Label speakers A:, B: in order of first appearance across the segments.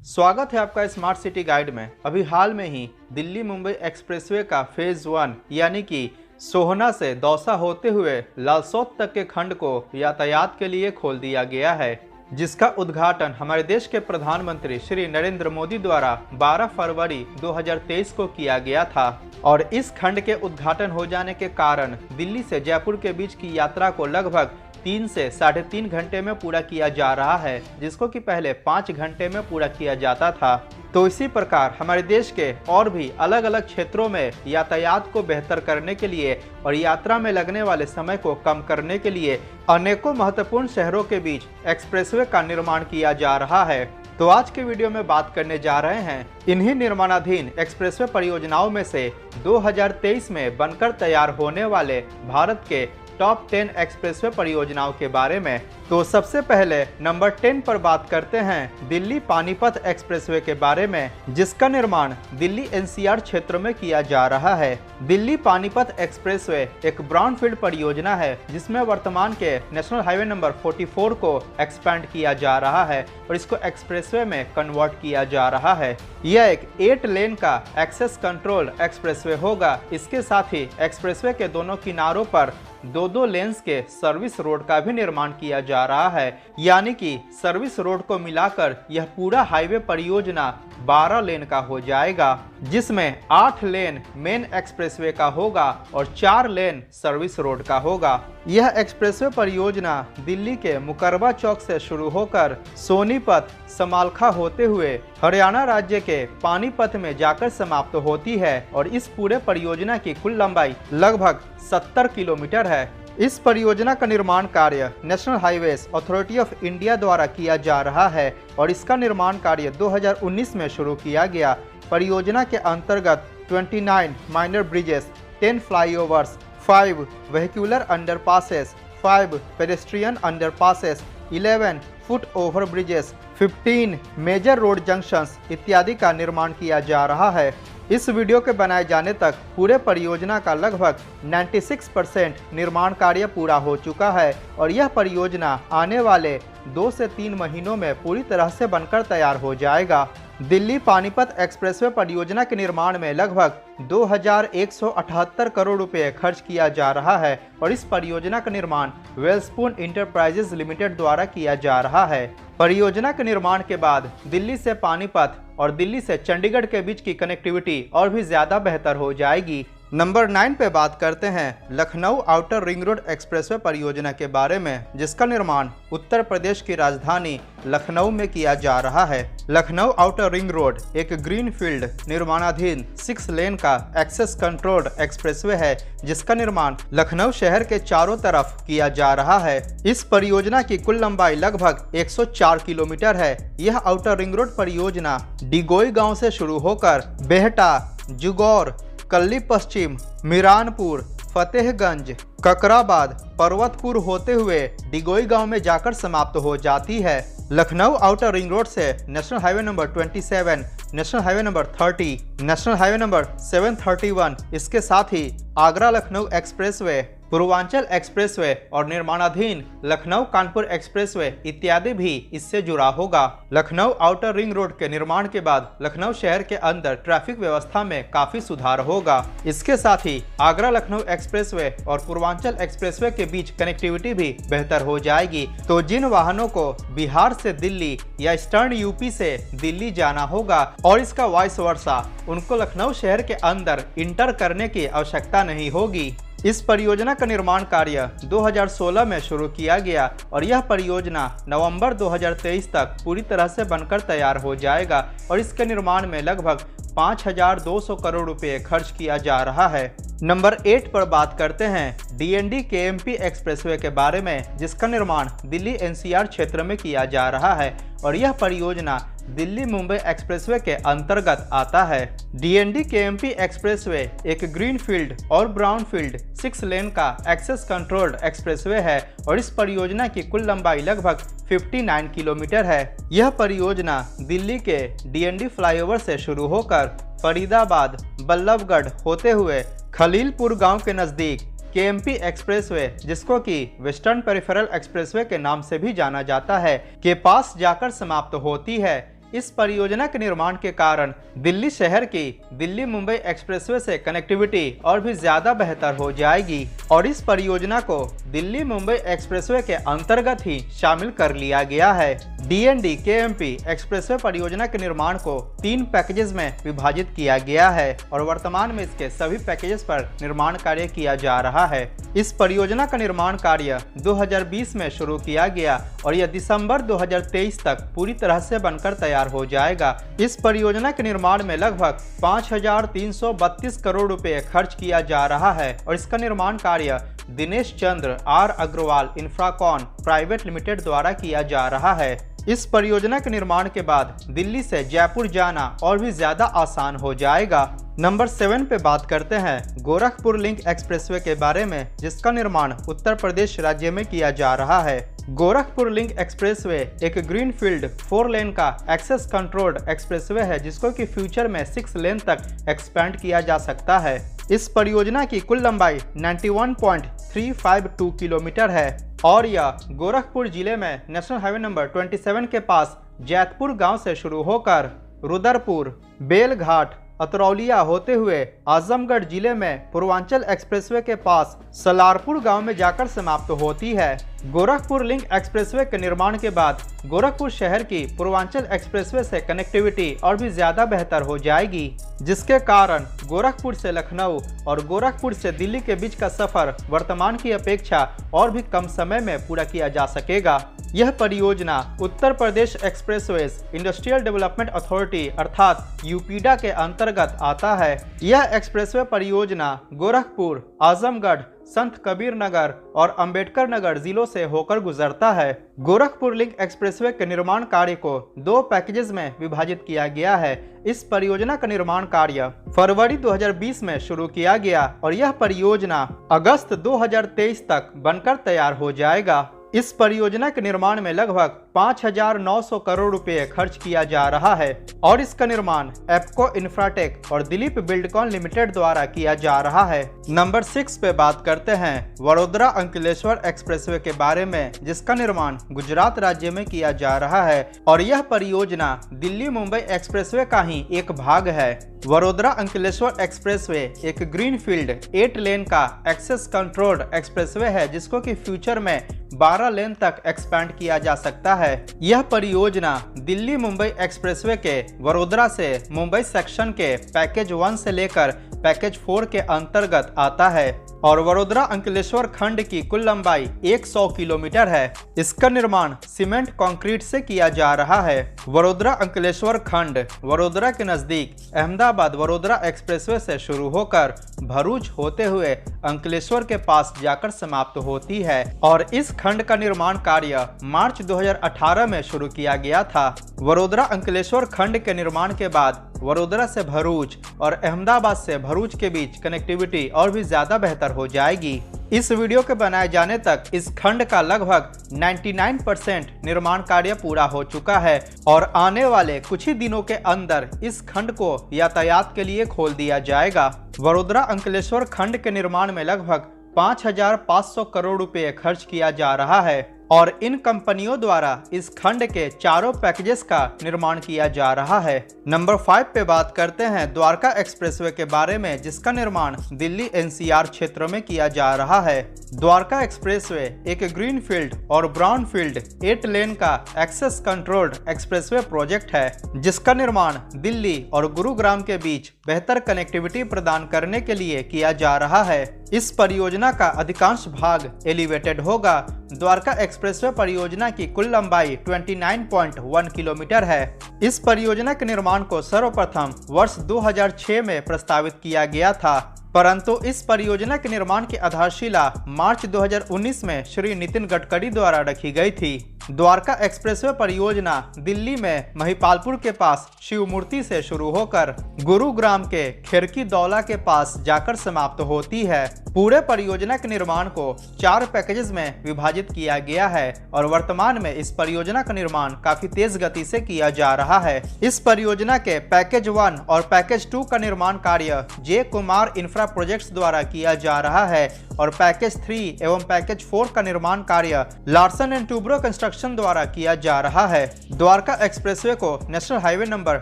A: स्वागत है आपका स्मार्ट सिटी गाइड में। अभी हाल में ही दिल्ली मुंबई एक्सप्रेसवे का फेज 1 यानी कि सोहना से दौसा होते हुए लालसौत तक के खंड को यातायात के लिए खोल दिया गया है, जिसका उद्घाटन हमारे देश के प्रधानमंत्री श्री नरेंद्र मोदी द्वारा 12 फरवरी 2023 को किया गया था। और इस खंड के उद्घाटन हो जाने के कारण दिल्ली से जयपुर के बीच की यात्रा को लगभग 3 से 3.5 घंटे में पूरा किया जा रहा है, जिसको कि पहले 5 घंटे में पूरा किया जाता था। तो इसी प्रकार हमारे देश के और भी अलग अलग क्षेत्रों में यातायात को बेहतर करने के लिए और यात्रा में लगने वाले समय को कम करने के लिए अनेकों महत्वपूर्ण शहरों के बीच एक्सप्रेसवे का निर्माण किया जा रहा है। तो आज के वीडियो में बात करने जा रहे हैं इन्हीं निर्माणाधीन एक्सप्रेसवे परियोजनाओं में से 2023 में बनकर तैयार होने वाले भारत के टॉप 10 एक्सप्रेसवे परियोजनाओं के बारे में। तो सबसे पहले नंबर 10 पर बात करते हैं दिल्ली पानीपत एक्सप्रेसवे के बारे में, जिसका निर्माण दिल्ली एनसीआर क्षेत्र में किया जा रहा है। दिल्ली पानीपत एक्सप्रेसवे एक ब्राउनफील्ड परियोजना है, जिसमें वर्तमान के नेशनल हाईवे नंबर 44 को एक्सपेंड किया जा रहा है और इसको एक्सप्रेसवे में कन्वर्ट किया जा रहा है। यह एक 8 लेन का एक्सेस कंट्रोल एक्सप्रेसवे होगा। इसके साथ ही एक्सप्रेसवे के दोनों किनारों पर 2 लेन्स के सर्विस रोड का भी निर्माण किया जा रहा है, यानी कि सर्विस रोड को मिलाकर यह पूरा हाईवे परियोजना 12 लेन का हो जाएगा, जिसमें 8 लेन मेन एक्सप्रेसवे का होगा और 4 लेन सर्विस रोड का होगा। यह एक्सप्रेसवे परियोजना दिल्ली के मुकरबा चौक से शुरू होकर सोनीपत समालखा होते हुए हरियाणा राज्य के पानीपत में जाकर समाप्त होती है और इस पूरे परियोजना की कुल लंबाई लगभग 70 किलोमीटर है। इस परियोजना का निर्माण कार्य national highways authority of India द्वारा किया जा रहा है और इसका निर्माण कार्य 2019 में शुरू किया गया। परियोजना के अंतर्गत 29 minor bridges, 10 flyovers, 5 vehicular underpasses, 5 pedestrian underpasses, 11 foot over bridges, 15 major road junctions इत्यादि का निर्माण किया जा रहा है। इस वीडियो के बनाए जाने तक पूरे परियोजना का लगभग 96% निर्माण कार्य पूरा हो चुका है और यह परियोजना आने वाले 2 से 3 महीनों में पूरी तरह से बनकर तैयार हो जाएगा। दिल्ली पानीपत एक्सप्रेसवे परियोजना के निर्माण में लगभग 2178 करोड़ रुपए खर्च किया जा रहा है और इस परियोजना का निर्माण वेलस्पून इंटरप्राइजेज लिमिटेड द्वारा किया जा रहा है। परियोजना के निर्माण के बाद दिल्ली से पानीपत और दिल्ली से चंडीगढ़ के बीच की कनेक्टिविटी और भी ज्यादा बेहतर हो जाएगी। नंबर 9 पे बात करते हैं Lucknow outer ring road expressway परियोजना के बारे में, जिसका निर्माण उत्तर प्रदेश की राजधानी लखनऊ में किया जा रहा है। लखनऊ आउटर रिंग रोड एक ग्रीनफील्ड निर्माणाधीन 6 लेन का एक्सेस कंट्रोल्ड एक्सप्रेसवे है, जिसका निर्माण लखनऊ शहर के चारों तरफ किया जा रहा है। इस परियोजना की कुल लंबाई लगभग 104 किलोमीटर है। यह आउटर रिंग रोड परियोजना डिगोई गाँव से शुरू होकर बेहटा, जुगौर, कल्ली पश्चिम, मिरानपुर, फतेहगंज, ककराबाद, पर्वतपुर होते हुए डिगोई गांव में जाकर समाप्त हो जाती है। लखनऊ आउटर रिंग रोड से national highway number 27, national highway number 30, national highway number 731, इसके साथ ही आगरा लखनऊ एक्सप्रेसवे, पूर्वांचल एक्सप्रेसवे और निर्माणाधीन लखनऊ कानपुर एक्सप्रेसवे इत्यादि भी इससे जुड़ा होगा। लखनऊ आउटर रिंग रोड के निर्माण के बाद लखनऊ शहर के अंदर ट्रैफिक व्यवस्था में काफी सुधार होगा। इसके साथ ही आगरा लखनऊ एक्सप्रेसवे और पूर्वांचल एक्सप्रेसवे के बीच कनेक्टिविटी भी बेहतर हो जाएगी। तो जिन वाहनों को बिहार से दिल्ली या ईस्टर्न यूपी से दिल्ली जाना होगा और इसका वाइस वर्सा, उनको लखनऊ शहर के अंदर इंटर करने की आवश्यकता नहीं होगी। इस परियोजना का निर्माण कार्य 2016 में शुरू किया गया और यह परियोजना नवंबर 2023 तक पूरी तरह से बनकर तैयार हो जाएगा और इसके निर्माण में लगभग 5200 करोड़ रुपए खर्च किया जा रहा है। नंबर 8 पर बात करते हैं डीएनडी केएमपी एक्सप्रेसवे के बारे में, जिसका निर्माण दिल्ली एनसीआर क्षेत्र में किया जा रहा है और यह परियोजना दिल्ली मुंबई एक्सप्रेसवे के अंतर्गत आता है। डीएनडी केएमपी एक्सप्रेसवे एक ग्रीनफील्ड और ब्राउनफील्ड 6 लेन का एक्सेस कंट्रोल्ड एक्सप्रेसवे है और इस परियोजना की कुल लंबाई लगभग 59 किलोमीटर है। यह परियोजना दिल्ली के डीएनडी फ्लाईओवर से शुरू होकर फरीदाबाद, बल्लभगढ़ होते हुए खलीलपुर गांव के नजदीक केएमपी एक्सप्रेसवे, जिसको कि वेस्टर्न पेरिफेरल एक्सप्रेसवे के नाम से भी जाना जाता है, के पास जाकर समाप्त होती है। इस परियोजना के निर्माण के कारण दिल्ली शहर की दिल्ली मुंबई एक्सप्रेसवे से कनेक्टिविटी और भी ज्यादा बेहतर हो जाएगी और इस परियोजना को दिल्ली मुंबई एक्सप्रेसवे के अंतर्गत ही शामिल कर लिया गया है। DND KMP एक्सप्रेसवे परियोजना के निर्माण को 3 पैकेजेस में विभाजित किया गया है और वर्तमान में इसके सभी पैकेजेस पर निर्माण कार्य किया जा रहा है। इस परियोजना का निर्माण कार्य 2020 में शुरू किया गया और यह दिसंबर 2023 तक पूरी तरह से बनकर तैयार हो जाएगा। इस परियोजना के निर्माण में लगभग 5,332 करोड़ रुपए खर्च किया जा रहा है और इसका निर्माण कार्य Dinesh Chandra R Agarwal Infracon private limited द्वारा किया जा रहा है। इस परियोजना के निर्माण के बाद दिल्ली से जयपुर जाना और भी ज्यादा आसान हो जाएगा। नंबर 7 पे बात करते हैं गोरखपुर लिंक एक्सप्रेसवे के बारे में, जिसका निर्माण उत्तर प्रदेश राज्य में किया जा रहा है। गोरखपुर लिंक एक्सप्रेसवे एक ग्रीनफील्ड 4 लेन का एक्सेस कंट्रोल्ड एक्सप्रेसवे है जिसको कि फ्यूचर में 6 लेन तक एक्सपेंड किया जा सकता है। इस परियोजना की कुल लंबाई 91.352 किलोमीटर है और यह गोरखपुर जिले में नेशनल हाईवे नंबर 27 के पास जैतपुर गांव से शुरू होकर रुद्रपुर, बेलघाट, अतरौलिया होते हुए आजमगढ़ जिले में पूर्वांचल एक्सप्रेसवे के पास सलारपुर गांव में जाकर समाप्त होती है। गोरखपुर लिंक एक्सप्रेसवे के निर्माण के बाद गोरखपुर शहर की पूर्वांचल एक्सप्रेसवे से कनेक्टिविटी और भी ज्यादा बेहतर हो जाएगी, जिसके कारण गोरखपुर से लखनऊ और गोरखपुर से दिल्ली के बीच का सफर वर्तमान की अपेक्षा और भी कम समय में पूरा किया जा सकेगा। यह परियोजना Uttar Pradesh expressways industrial development authority अर्थात यूपीडा के अंतर्गत आता है। यह एक्सप्रेसवे परियोजना गोरखपुर, आजमगढ़, संत कबीर नगर और अंबेडकर नगर जिलों से होकर गुजरता है। गोरखपुर लिंक एक्सप्रेसवे के निर्माण कार्य को 2 पैकेजेस में विभाजित किया गया है। इस परियोजना का निर्माण कार्य फरवरी 2020 में शुरू किया गया और यह परियोजना अगस्त 2023 तक बनकर तैयार हो जाएगा। इस परियोजना के निर्माण में लगभग 5,900 करोड़ रुपए खर्च किया जा रहा है और इसका निर्माण एप्को इंफ्राटेक और दिलीप बिल्डकॉन लिमिटेड द्वारा किया जा रहा है। नंबर 6 पे बात करते हैं वडोदरा अंकलेश्वर एक्सप्रेसवे के बारे में, जिसका निर्माण गुजरात राज्य में किया जा रहा है और यह परियोजना दिल्ली मुंबई एक्सप्रेसवे का ही एक भाग है। वडोदरा अंकलेश्वर एक्सप्रेसवे एक ग्रीनफील्ड 8 लेन का एक्सेस कंट्रोल्ड एक्सप्रेसवे है जिसको कि फ्यूचर में 12 लेन तक एक्सपेंड किया जा सकता है। यह परियोजना दिल्ली मुंबई एक्सप्रेसवे के वडोदरा से मुंबई सेक्शन के पैकेज 1 से लेकर पैकेज 4 के अंतर्गत आता है और वडोदरा अंकलेश्वर खंड की कुल लंबाई 100 किलोमीटर है। इसका निर्माण सीमेंट कंक्रीट से किया जा रहा है। वडोदरा अंकलेश्वर खंड वडोदरा के नजदीक अहमदाबाद वडोदरा एक्सप्रेसवे से शुरू होकर भरूच होते हुए अंकलेश्वर के पास जाकर समाप्त होती है और इस खंड का निर्माण कार्य मार्च 2018 में शुरू किया गया था। वडोदरा अंकलेश्वर खंड के निर्माण के बाद वडोदरा से भरूच और अहमदाबाद से भरूच के बीच कनेक्टिविटी और भी ज्यादा बेहतर हो जाएगी। इस वीडियो के बनाए जाने तक इस खंड का लगभग 99% निर्माण कार्य पूरा हो चुका है और आने वाले कुछ ही दिनों के अंदर इस खंड को यातायात के लिए खोल दिया जाएगा। वडोदरा अंकलेश्वर खंड के निर्माण में लगभग 5,500 करोड़ रुपए खर्च किया जा रहा है और इन कंपनियों द्वारा इस खंड के चारों पैकेजेस का निर्माण किया जा रहा है। नंबर 5 पे बात करते हैं द्वारका एक्सप्रेसवे के बारे में, जिसका निर्माण दिल्ली NCR क्षेत्र में किया जा रहा है। द्वारका एक्सप्रेसवे एक ग्रीनफील्ड और ब्राउनफील्ड 8 लेन का एक्सेस कंट्रोल्ड एक्सप्रेसवे प्रोजेक्ट है, जिसका निर्माण दिल्ली और गुरुग्राम के बीच बेहतर कनेक्टिविटी प्रदान करने के लिए किया जा रहा है। इस परियोजना का अधिकांश भाग एलिवेटेड होगा। द्वारका एक्सप्रेसवे परियोजना की कुल लंबाई 29.1 किलोमीटर है। इस परियोजना के निर्माण को सर्वप्रथम वर्ष 2006 में प्रस्तावित किया गया था, परंतु इस परियोजना के निर्माण की आधारशिला मार्च 2019 में श्री नितिन गडकरी द्वारा रखी गई थी। द्वारका एक्सप्रेसवे परियोजना दिल्ली में महिपालपुर के पास शिवमूर्ति से शुरू होकर गुरुग्राम के खिरकी दौला के पास जाकर समाप्त होती है। पूरे परियोजना के निर्माण को 4 पैकेजेस में विभाजित किया गया है और वर्तमान में इस परियोजना का निर्माण काफी तेज गति से किया जा रहा है। इस परियोजना के पैकेज 1 और पैकेज 2 का निर्माण कार्य जे कुमार इंफ्रा प्रोजेक्ट्स द्वारा किया जा रहा है और पैकेज 3 एवं पैकेज 4 का निर्माण कार्य लार्सन एंड टुब्रो कंस्ट्रक्शन द्वारा किया जा रहा है। द्वारका एक्सप्रेसवे को नेशनल हाईवे नंबर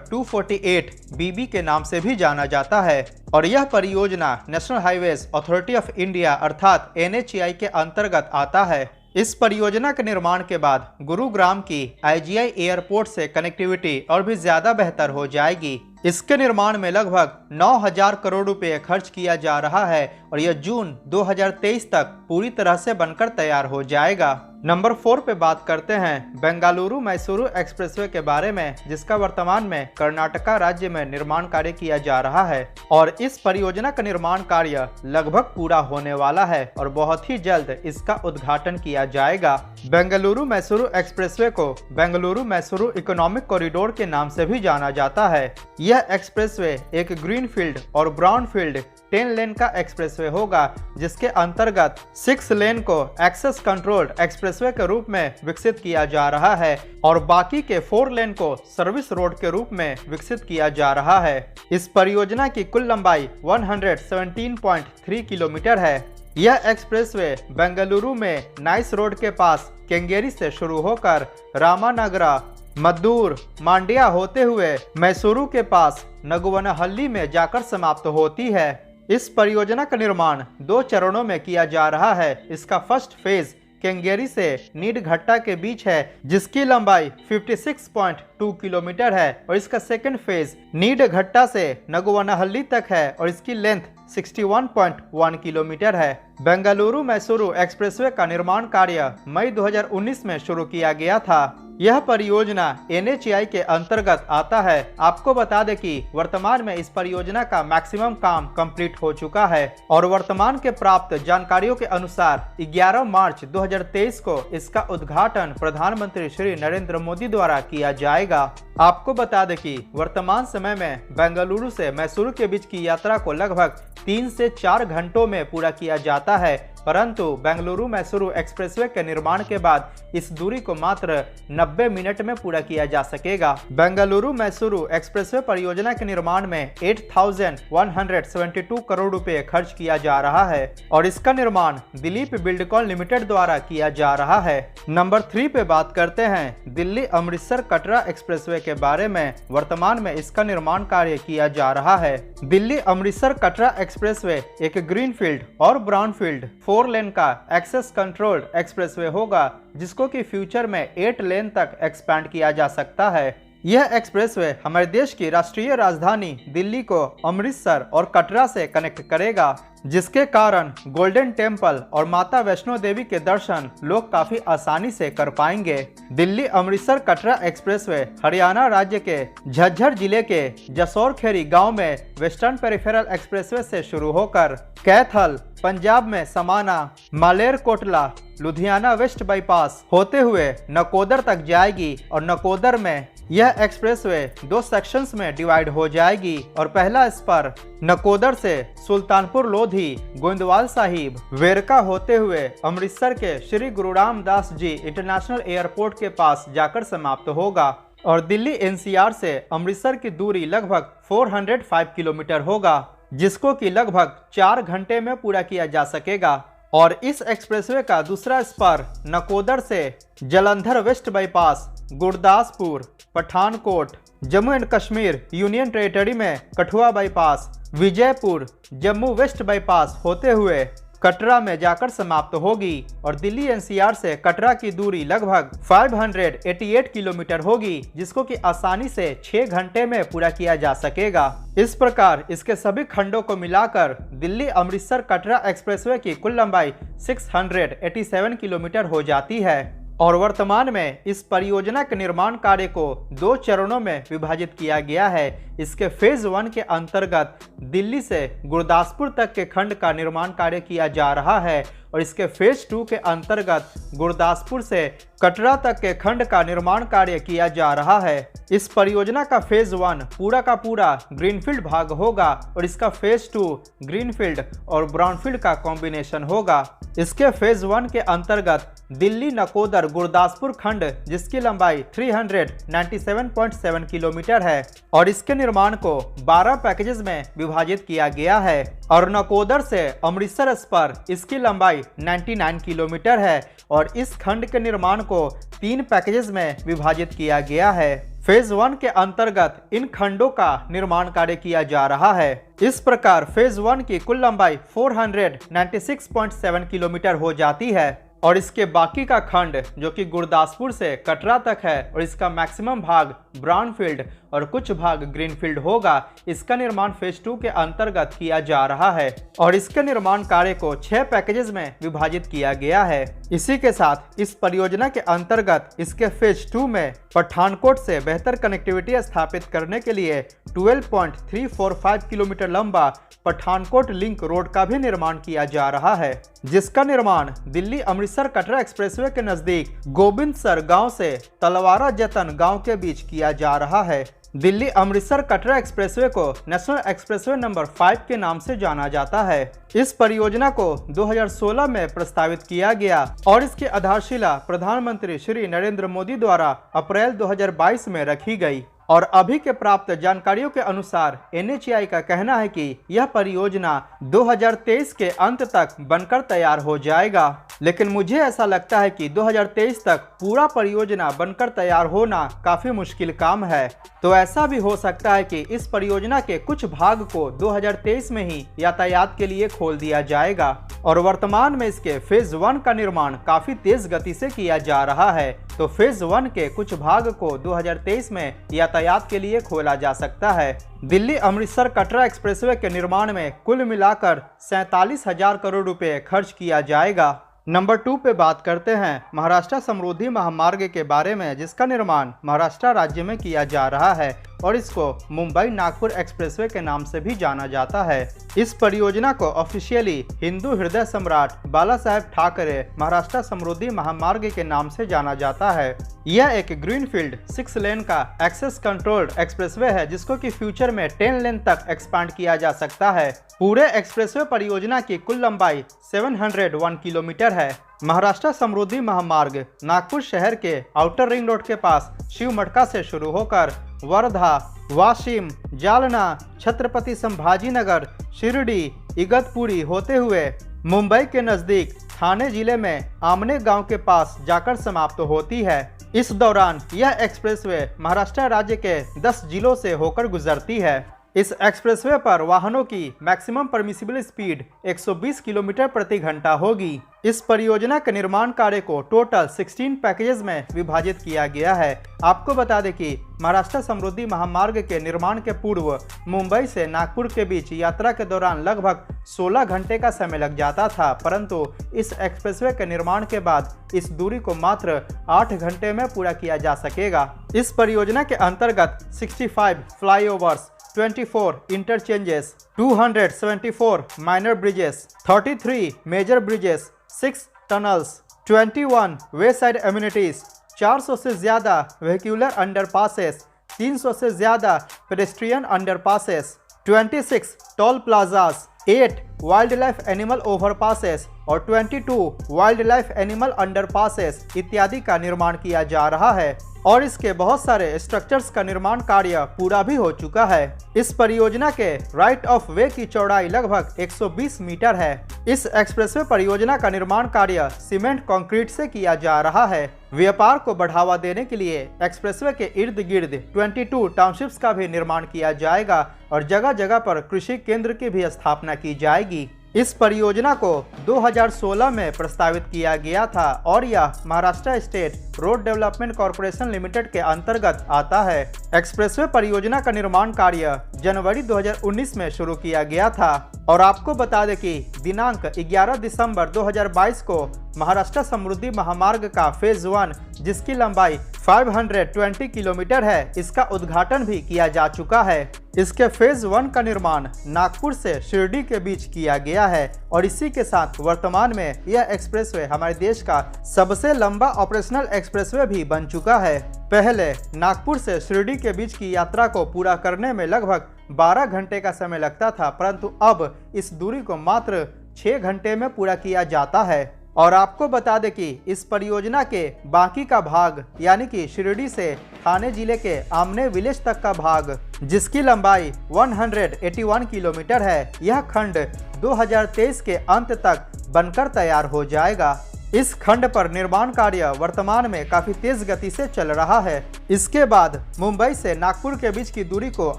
A: 248 BB के नाम से भी जाना जाता है और यह परियोजना national highways authority of India अर्थात NHAI के अंतर्गत आता है। इस परियोजना के निर्माण के बाद गुरुग्राम की IGI एयरपोर्ट से कनेक्टिविटी और भी ज्यादा बेहतर हो जाएगी। इसके निर्माण में लगभग 9,000 करोड़ रुपए खर्च किया जा रहा है और यह जून 2023 तक पूरी तरह से बनकर तैयार हो जाएगा। नंबर 4 पे बात करते हैं बेंगलुरु मैसूरू एक्सप्रेसवे के बारे में, जिसका वर्तमान में कर्नाटका राज्य में निर्माण कार्य किया जा रहा है और इस परियोजना का निर्माण कार्य लगभग पूरा होने वाला है और बहुत ही जल्द इसका उद्घाटन किया जाएगा। बेंगलुरु मैसूरू एक्सप्रेसवे को बेंगलुरु मैसूरू इकोनॉमिक कॉरिडोर के नाम से भी जाना जाता है। यह एक्सप्रेसवे एक ग्रीनफील्ड और ब्राउनफील्ड 10 लेन का एक्सप्रेसवे होगा, जिसके अंतर्गत 6 लेन को एक्सेस कंट्रोल्ड एक्सप्रेसवे के रूप में विकसित किया जा रहा है और बाकी के 4 लेन को सर्विस रोड के रूप में विकसित किया जा रहा है। इस परियोजना की कुल लंबाई 117.3 किलोमीटर है। यह एक्सप्रेसवे बेंगलुरु में नाइस रोड के पास केंगेरी से शुरू होकर रामानगरा, मद्दूर, मांड्या होते हुए मैसूरू के पास नगुवनहल्ली में जाकर समाप्त होती है। इस परियोजना का निर्माण 2 चरणों में किया जा रहा है। इसका फर्स्ट फेज केंगेरी से नीडघट्टा के बीच है, जिसकी लंबाई 56.2 किलोमीटर है और इसका सेकंड फेज नीडघट्टा से नगुवनहल्ली तक है और इसकी लेंथ 61.1 किलोमीटर है। बेंगलुरु मैसूरू एक्सप्रेसवे का निर्माण कार्य मई 2019 में शुरू किया गया था। यह परियोजना NHAI के अंतर्गत आता है। आपको बता दें कि वर्तमान में इस परियोजना का मैक्सिमम काम कंप्लीट हो चुका है और वर्तमान के प्राप्त जानकारियों के अनुसार 11 मार्च 2023 को इसका उद्घाटन प्रधानमंत्री श्री नरेंद्र मोदी द्वारा किया जाएगा। आपको बता दें कि वर्तमान समय में बेंगलुरु से मैसूरू के बीच की यात्रा को लगभग 3 से 4 घंटों में पूरा किया जाता है, परंतु बेंगलुरु मैसूरू एक्सप्रेसवे के निर्माण के बाद इस दूरी को मात्र 90 मिनट में पूरा किया जा सकेगा। बेंगलुरु मैसूरू एक्सप्रेसवे परियोजना के निर्माण में 8,172 करोड़ रुपए खर्च किया जा रहा है और इसका निर्माण दिलीप बिल्डकॉन लिमिटेड द्वारा किया जा रहा है। नंबर 3 पे बात करते हैं दिल्ली अमृतसर कटरा एक्सप्रेसवे के बारे में। वर्तमान में इसका निर्माण कार्य किया जा रहा है। दिल्ली अमृतसर कटरा एक्सप्रेसवे एक ग्रीनफील्ड और ब्राउनफील्ड 4 लेन का एक्सेस कंट्रोल्ड एक्सप्रेसवे होगा, जिसको कि फ्यूचर में 8 लेन तक एक्सपैंड किया जा सकता है। यह एक्सप्रेसवे हमारे देश की राष्ट्रीय राजधानी दिल्ली को अमृतसर और कटरा से कनेक्ट करेगा, जिसके कारण गोल्डन टेम्पल और माता वैष्णो देवी के दर्शन लोग काफी आसानी से कर पाएंगे। दिल्ली अमृतसर कटरा एक्सप्रेसवे हरियाणा राज्य के झज्जर जिले के जसौरखेड़ी गांव में वेस्टर्न पेरिफेरल एक्सप्रेसवे से शुरू होकर कैथल, पंजाब में समाना, मालेरकोटला, लुधियाना वेस्ट बाईपास होते हुए नकोदर तक जाएगी और नकोदर में यह एक्सप्रेसवे 2 सेक्शंस में डिवाइड हो जाएगी और पहला स्पर नकोदर से सुल्तानपुर लोधी, गोविंदवाल साहिब, वेरका होते हुए अमृतसर के श्री गुरु रामदास जी इंटरनेशनल एयरपोर्ट के पास जाकर समाप्त होगा और दिल्ली NCR से अमृतसर की दूरी लगभग 405 किलोमीटर होगा, जिसको कि लगभग 4 घंटे में पूरा किया जा सकेगा। और इस एक्सप्रेसवे का दूसरा स्पर नकोदर से Jalandhar west bypass, Gurdaspur, Pathankot, Jammu and Kashmir union territory में Kathua bypass, Vijaypur, Jammu west bypass होते हुए कटरा में जाकर समाप्त होगी और दिल्ली NCR से कटरा की दूरी लगभग 588 किलोमीटर होगी, जिसको कि आसानी से 6 घंटे में पूरा किया जा सकेगा। इस प्रकार इसके सभी खंडों को मिलाकर दिल्ली अमृतसर कटरा एक्सप्रेसवे की कुल लंबाई 687 किलोमीटर हो जाती है और वर्तमान में इस परियोजना के निर्माण कार्य को 2 चरणों में विभाजित किया गया है। इसके फेज 1 के अंतर्गत दिल्ली से गुरदासपुर तक के खंड का निर्माण कार्य किया जा रहा है और इसके फेज 2 के अंतर्गत गुरदासपुर से कटरा तक के खंड का निर्माण कार्य किया जा रहा है। इस परियोजना का फेज 1 पूरा का पूरा ग्रीनफील्ड भाग होगा और इसका फेज 2 ग्रीनफील्ड और ब्राउनफील्ड का कॉम्बिनेशन होगा। इसके फेज 1 के अंतर्गत दिल्ली नकोदर गुरदासपुर खंड, जिसकी लंबाई 397.7 किलोमीटर है और इसके निर्माण को 12 पैकेजेस में विभाजित किया गया है। और नकोदर से अमृतसर स्पर इसकी लंबाई 99 किलोमीटर है और इस खंड के निर्माण को 3 पैकेजेस में विभाजित किया गया है। फेज 1 के अंतर्गत इन खंडों का निर्माण कार्य किया जा रहा है। इस प्रकार फेज 1 की कुल लंबाई 496.7 किलोमीटर हो जाती है और इसके बाकी का खंड जो कि गुरदासपुर से कटरा तक है और इसका मैक्सिमम भाग ब्राउनफील्ड और कुछ भाग ग्रीनफील्ड होगा, इसका निर्माण फेज 2 के अंतर्गत किया जा रहा है और इसके निर्माण कार्य को 6 पैकेजेस में विभाजित किया गया है। इसी के साथ इस परियोजना के अंतर्गत इसके फेज 2 में पठानकोट से बेहतर कनेक्टिविटी स्थापित करने के लिए 12.345 किलोमीटर लंबा पठानकोट लिंक रोड का भी निर्माण किया जा रहा है, जिसका निर्माण दिल्ली अमृतसर कटरा एक्सप्रेसवे के नजदीक गोबिंदसर गांव से तलवारा जतन गांव के बीच किया जा रहा है। दिल्ली अमृतसर कटरा एक्सप्रेसवे को नेशनल एक्सप्रेसवे नंबर 5 के नाम से जाना जाता है। इस परियोजना को 2016 में प्रस्तावित किया गया और इसकी आधारशिला प्रधानमंत्री श्री नरेंद्र मोदी द्वारा अप्रैल 2022 में रखी गई और अभी के प्राप्त जानकारियों के अनुसार NHAI का कहना है कि यह परियोजना 2023 के अंत तक बनकर तैयार हो जाएगा, लेकिन मुझे ऐसा लगता है कि 2023 तक पूरा परियोजना बनकर तैयार होना काफी मुश्किल काम है। तो ऐसा भी हो सकता है कि इस परियोजना के कुछ भाग को 2023 में ही यातायात के लिए खोल दिया जाएगा और वर्तमान में इसके फेज 1 का निर्माण काफी तेज गति से किया जा रहा है। तो फेज 1 के कुछ भाग को 2023 में यातायात के लिए खोला जा सकता है। दिल्ली अमृतसर कटरा एक्सप्रेसवे के निर्माण में कुल मिलाकर 47,000 करोड़ रुपए खर्च किया जाएगा। नंबर 2 पे बात करते हैं महाराष्ट्र समृद्धि महामार्ग के बारे में, जिसका निर्माण महाराष्ट्र राज्य में किया जा रहा है और इसको मुंबई नागपुर एक्सप्रेसवे के नाम से भी जाना जाता है। इस परियोजना को ऑफिशियली हिंदू हृदय सम्राट बाला साहेब ठाकरे महाराष्ट्र समृद्धि महामार्ग के नाम से जाना जाता है। यह एक ग्रीनफील्ड 6 लेन का एक्सेस कंट्रोल्ड एक्सप्रेसवे है, जिसको कि फ्यूचर में 10 लेन तक एक्सपांड किया जा सकता है। पूरे एक्सप्रेसवे परियोजना की कुल लंबाई 701 किलोमीटर है। महाराष्ट्र समृद्धि महामार्ग नागपुर शहर के आउटर रिंग रोड के पास शिव मटका से शुरू होकर वर्धा, वाशिम, जालना, छत्रपति संभाजीनगर, शिरडी, इगतपुरी होते हुए मुंबई के नजदीक थाने जिले में आमने गांव के पास जाकर समाप्त होती है। इस दौरान यह एक्सप्रेसवे महाराष्ट्र राज्य के 10 जिलों से होकर गुजरती है। इस एक्सप्रेसवे पर वाहनों की मैक्सिमम परमिसिबल स्पीड 120 किलोमीटर प्रति घंटा होगी। इस परियोजना के निर्माण कार्य को टोटल 16 पैकेजेस में विभाजित किया गया है। आपको बता दें कि महाराष्ट्र समृद्धि महामार्ग के निर्माण के पूर्व मुंबई से नागपुर के बीच यात्रा के दौरान लगभग 16 घंटे का समय लग जाता था, परंतु इस एक्सप्रेसवे के निर्माण के बाद इस दूरी को मात्र 8 घंटे में पूरा किया जा सकेगा। इस परियोजना के अंतर्गत 65 flyovers, 24 interchanges, 274 minor bridges, 33 major bridges, 6 tunnels, 21 wayside amenities, 400 से ज्यादा vehicular underpasses, 300 से ज्यादा pedestrian underpasses, 26 toll plazas, 8 wildlife animal overpasses और 22 wildlife animal underpasses इत्यादि का निर्माण किया जा रहा है और इसके बहुत सारे स्ट्रक्चर्स का निर्माण कार्य पूरा भी हो चुका है। इस परियोजना के राइट ऑफ वे की चौड़ाई लगभग 120 मीटर है। इस एक्सप्रेसवे परियोजना का निर्माण कार्य सीमेंट कंक्रीट से किया जा रहा है। व्यापार को बढ़ावा देने के लिए एक्सप्रेसवे के इर्द गिर्द 22 टाउनशिप्स का भी निर्माण किया जाएगा और जगह जगह पर कृषि केंद्र की भी स्थापना की जाएगी। इस परियोजना को 2016 में प्रस्तावित किया गया था और यह Maharashtra state road development corporation limited के अंतर्गत आता है। एक्सप्रेसवे परियोजना का निर्माण कार्य जनवरी 2019 में शुरू किया गया था और आपको बता दें कि दिनांक 11 दिसंबर 2022 को महाराष्ट्र समृद्धि महामार्ग का फेज 1, जिसकी लंबाई 520 किलोमीटर है, इसका उद्घाटन भी किया जा चुका है। इसके फेज 1 का निर्माण नागपुर से शिरडी के बीच किया गया है और इसी के साथ वर्तमान में यह एक्सप्रेसवे हमारे देश का सबसे लंबा ऑपरेशनल एक्सप्रेसवे भी बन चुका है। पहले नागपुर से शिरडी के बीच की यात्रा को पूरा करने में लगभग 12 घंटे का समय लगता था, परंतु अब इस दूरी को मात्र 6 घंटे में पूरा किया जाता है। और आपको बता दें कि इस परियोजना के बाकी का भाग यानी कि शिरडी से ठाणे जिले के आमने विलेज तक का भाग, जिसकी लंबाई 181 किलोमीटर है, यह खंड 2023 के अंत तक बनकर तैयार हो जाएगा। इस खंड पर निर्माण कार्य वर्तमान में काफी तेज गति से चल रहा है। इसके बाद मुंबई से नागपुर के बीच की दूरी को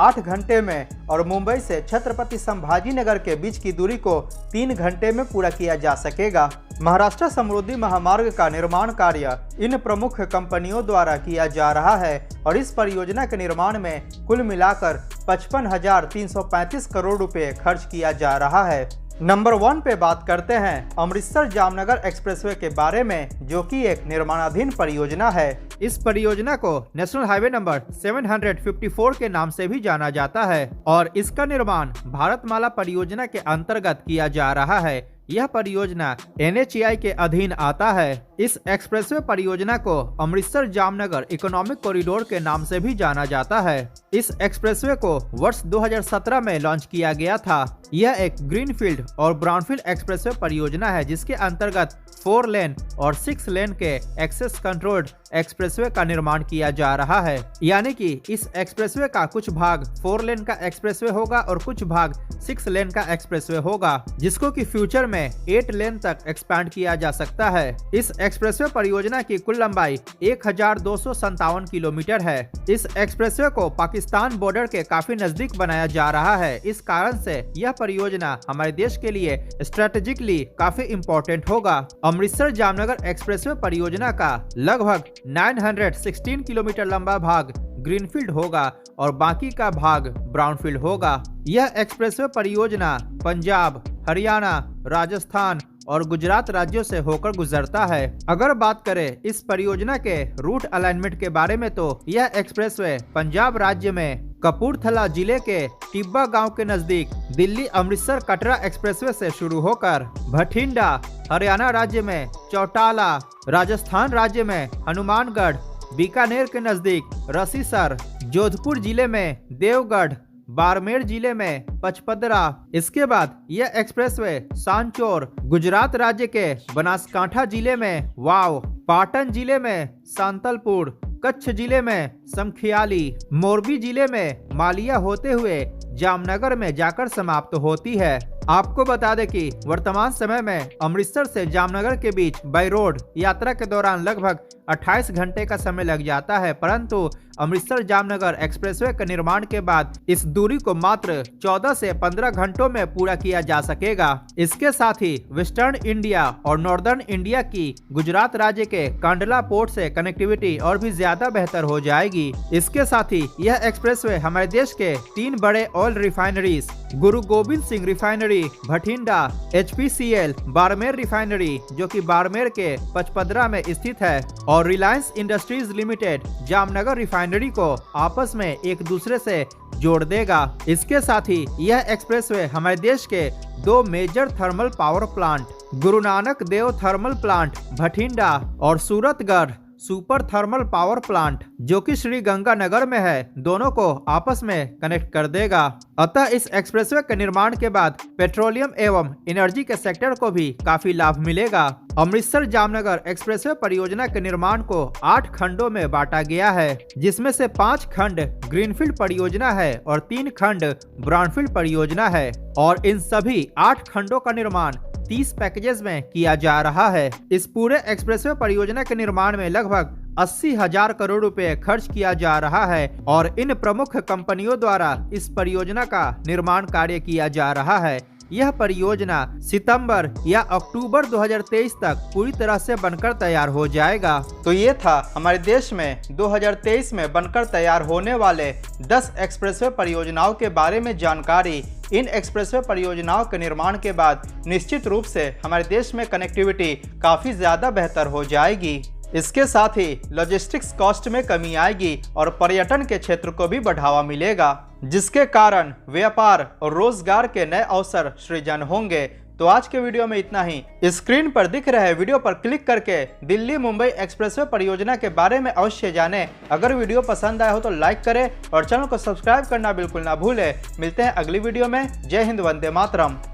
A: 8 घंटे में और मुंबई से छत्रपति संभाजीनगर के बीच की दूरी को 3 घंटे में पूरा किया जा सकेगा। महाराष्ट्र समृद्धि महामार्ग का निर्माण कार्य इन प्रमुख कंपनियों द्वारा किया जा रहा है और इस परियोजना के निर्माण में कुल मिलाकर 55,335 करोड़ रुपए खर्च किया जा रहा है। नंबर 1 पे बात करते हैं अमृतसर जामनगर एक्सप्रेसवे के बारे में, जो कि एक निर्माणाधीन परियोजना है। इस परियोजना को नेशनल हाईवे नंबर 754 के नाम से भी जाना जाता है और इसका निर्माण भारतमाला परियोजना के अंतर्गत किया जा रहा है। यह परियोजना NHAI के अधीन आता है। इस एक्सप्रेसवे परियोजना को अमृतसर जामनगर इकोनॉमिक कॉरिडोर के नाम से भी जाना जाता है। इस एक्सप्रेसवे को वर्ष 2017 में लॉन्च किया गया था। यह एक ग्रीनफील्ड और ब्राउनफील्ड एक्सप्रेसवे परियोजना है, जिसके अंतर्गत 4 लेन और 6 लेन के एक्सेस कंट्रोल्ड एक्सप्रेसवे का निर्माण किया जा रहा है। यानी कि इस एक्सप्रेसवे का कुछ भाग 4 लेन का एक्सप्रेसवे होगा और कुछ भाग 6 लेन का एक्सप्रेसवे होगा, जिसको कि फ्यूचर में 8 लेन तक एक्सपैंड किया जा सकता है। इस एक्सप्रेसवे परियोजना की कुल लंबाई 1257 किलोमीटर है। इस एक्सप्रेसवे को पाकिस्तान बॉर्डर के काफी नजदीक बनाया जा रहा है। इस कारण से यह परियोजना हमारे देश के लिए स्ट्रेटेजिकली काफी इम्पोर्टेंट होगा। अमृतसर जामनगर एक्सप्रेसवे परियोजना का लगभग 916 किलोमीटर लंबा भाग ग्रीनफील्ड होगा और बाकी का भाग ब्राउनफील्ड होगा। यह एक्सप्रेसवे परियोजना पंजाब, हरियाणा, राजस्थान और गुजरात राज्यों से होकर गुजरता है। अगर बात करें इस परियोजना के रूट अलाइनमेंट के बारे में, तो यह एक्सप्रेसवे पंजाब राज्य में कपूरथला जिले के टिब्बा गांव के नजदीक दिल्ली अमृतसर कटरा एक्सप्रेसवे से शुरू होकर भटिंडा, हरियाणा राज्य में चौटाला, राजस्थान राज्य में हनुमानगढ़, बीकानेर के नजदीक रसीसर, जोधपुर जिले में देवगढ़, बाड़मेर जिले में पचपदरा। इसके बाद यह एक्सप्रेसवे सांचौर, गुजरात राज्य के बनासकांठा जिले में वाव, पाटन जिले में सांतलपुर, कच्छ जिले में समखियाली, मोरबी जिले में मालिया होते हुए जामनगर में जाकर समाप्त होती है। आपको बता दें कि वर्तमान समय में अमृतसर से जामनगर के बीच बाई रोड यात्रा के दौरान लगभग 28 घंटे का समय लग जाता है, परंतु अमृतसर जामनगर एक्सप्रेसवे के निर्माण के बाद इस दूरी को मात्र 14 से 15 घंटों में पूरा किया जा सकेगा। इसके साथ ही वेस्टर्न इंडिया और नॉर्दर्न इंडिया की गुजरात राज्य के कांडला पोर्ट से कनेक्टिविटी और भी ज्यादा बेहतर हो जाएगी। इसके साथ ही यह एक्सप्रेसवे हमारे देश के 3 बड़े ऑयल रिफाइनरीज गुरु Govind Singh refinery Bathinda, HPCL Barmer refinery जो कि बाड़मेर के पचपदरा में स्थित है और Reliance industries limited Jamnagar refinery को आपस में एक दूसरे से जोड़ देगा। इसके साथ ही यह एक्सप्रेसवे हमारे देश के 2 major thermal power plant Guru Nanak Dev thermal plant Bathinda और Suratgarh super thermal power plant जो कि श्री गंगानगर में है, दोनों को आपस में कनेक्ट कर देगा। अतः इस एक्सप्रेसवे के निर्माण के बाद पेट्रोलियम एवं एनर्जी के सेक्टर को भी काफी लाभ मिलेगा। अमृतसर जामनगर एक्सप्रेसवे परियोजना के निर्माण को 8 खंडों में बांटा गया है, जिसमें से 5 खंड ग्रीनफील्ड परियोजना है और 3 खंड ब्राउनफील्ड परियोजना है और इन सभी 8 खंडों का निर्माण 30 पैकेजेस में किया जा रहा है। इस पूरे एक्सप्रेसवे परियोजना के निर्माण में लगभग 80,000 करोड़ रुपए खर्च किया जा रहा है और इन प्रमुख कंपनियों द्वारा इस परियोजना का निर्माण कार्य किया जा रहा है। यह परियोजना सितंबर या अक्टूबर 2023 तक पूरी तरह से बनकर तैयार हो जाएगा। तो ये था हमारे देश में 2023 में बनकर तैयार होने वाले 10 एक्सप्रेसवे परियोजनाओं के बारे में जानकारी। इन एक्सप्रेसवे परियोजनाओं के निर्माण के बाद निश्चित रूप से हमारे देश में कनेक्टिविटी काफ़ी ज़्यादा बेहतर हो जाएगी। इसके साथ ही लॉजिस्टिक्स कॉस्ट में कमी आएगी और पर्यटन के क्षेत्र को भी बढ़ावा मिलेगा, जिसके कारण व्यापार और रोजगार के नए अवसर सृजन होंगे। तो आज के वीडियो में इतना ही। स्क्रीन पर दिख रहे वीडियो पर क्लिक करके दिल्ली मुंबई एक्सप्रेसवे परियोजना के बारे में अवश्य जानें। अगर वीडियो पसंद आया हो तो लाइक करें और चैनल को सब्सक्राइब करना बिल्कुल ना भूलें। मिलते हैं अगली वीडियो में। जय हिंद, वंदे मातरम।